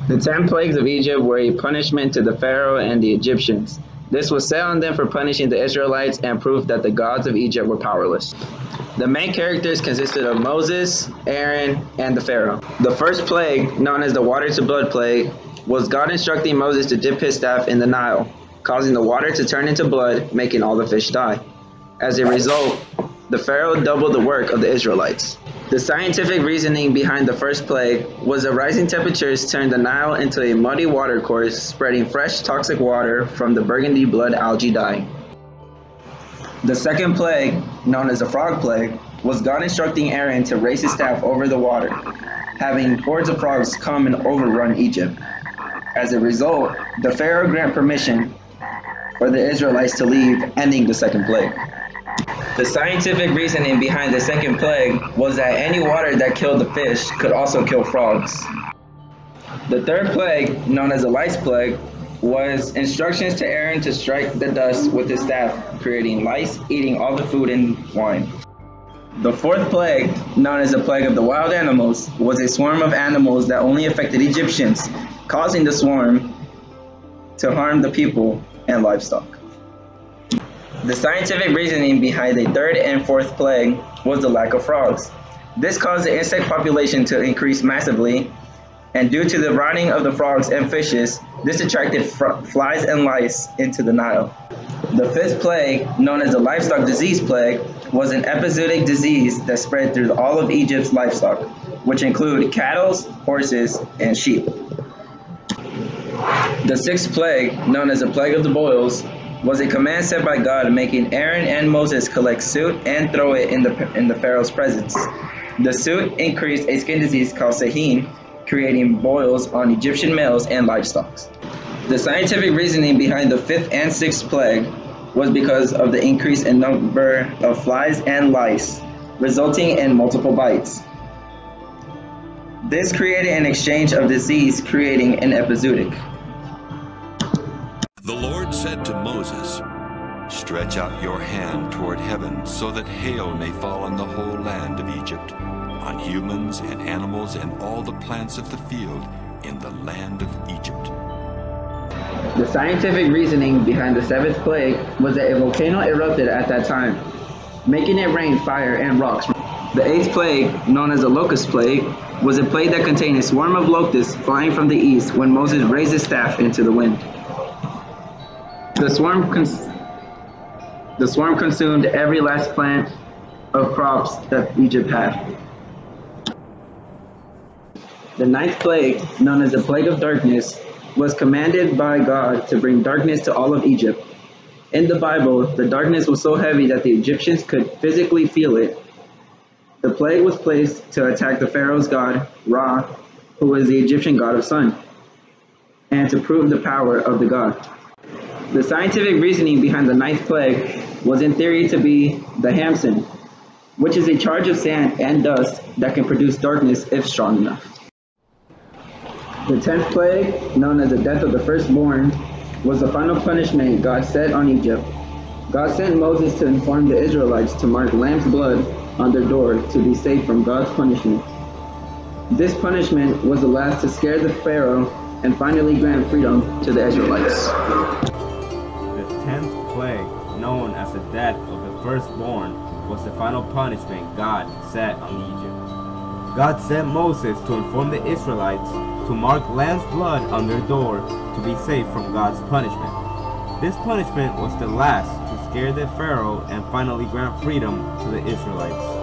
The 10 plagues of Egypt were a punishment to the Pharaoh and the Egyptians. This was set on them for punishing the Israelites and proof that the gods of Egypt were powerless. The main characters consisted of Moses, Aaron, and the Pharaoh. The first plague, known as the water to blood plague, was God instructing Moses to dip his staff in the Nile, causing the water to turn into blood, making all the fish die. As a result, the Pharaoh doubled the work of the Israelites. The scientific reasoning behind the first plague was that rising temperatures turned the Nile into a muddy watercourse, spreading fresh toxic water from the burgundy blood algae dye. The second plague, known as the frog plague, was God instructing Aaron to raise his staff over the water, having hordes of frogs come and overrun Egypt. As a result, the Pharaoh granted permission for the Israelites to leave, ending the second plague. The scientific reasoning behind the second plague was that any water that killed the fish could also kill frogs. The third plague, known as the lice plague, was instructions to Aaron to strike the dust with his staff, creating lice eating all the food and wine. The fourth plague, known as the plague of the wild animals, was a swarm of animals that only affected Egyptians, causing the swarm to harm the people and livestock. The scientific reasoning behind the third and fourth plague was the lack of frogs. This caused the insect population to increase massively, and due to the rotting of the frogs and fishes, this attracted flies and lice into the Nile. The fifth plague, known as the livestock disease plague, was an epizootic disease that spread through all of Egypt's livestock, which include cattle, horses, and sheep. The sixth plague, known as the plague of the boils, was a command set by God making Aaron and Moses collect soot and throw it in the Pharaoh's presence. The soot increased a skin disease called Sahim, creating boils on Egyptian males and livestock. The scientific reasoning behind the fifth and sixth plague was because of the increase in number of flies and lice, resulting in multiple bites. This created an exchange of disease, creating an epizootic. The Lord said to Moses, "Stretch out your hand toward heaven so that hail may fall on the whole land of Egypt, on humans and animals and all the plants of the field in the land of Egypt." The scientific reasoning behind the seventh plague was that a volcano erupted at that time, making it rain fire and rocks. The eighth plague, known as the locust plague, was a plague that contained a swarm of locusts flying from the east when Moses raised his staff into the wind. The swarm consumed every last plant of crops that Egypt had. The ninth plague, known as the plague of darkness, was commanded by God to bring darkness to all of Egypt. In the Bible, the darkness was so heavy that the Egyptians could physically feel it. The plague was placed to attack the Pharaoh's god, Ra, who was the Egyptian god of sun, and to prove the power of the god. The scientific reasoning behind the ninth plague was in theory to be the Hamsun, which is a charge of sand and dust that can produce darkness if strong enough. The 10th plague, known as the death of the firstborn, was the final punishment God set on Egypt. God sent Moses to inform the Israelites to mark lamb's blood on their door to be safe from God's punishment. This punishment was the last to scare the Pharaoh and finally grant freedom to the Israelites. The 10th plague, known as the death of the firstborn, was the final punishment God set on Egypt. God sent Moses to inform the Israelites to mark lamb's blood on their door to be safe from God's punishment. This punishment was the last to scare the Pharaoh and finally grant freedom to the Israelites.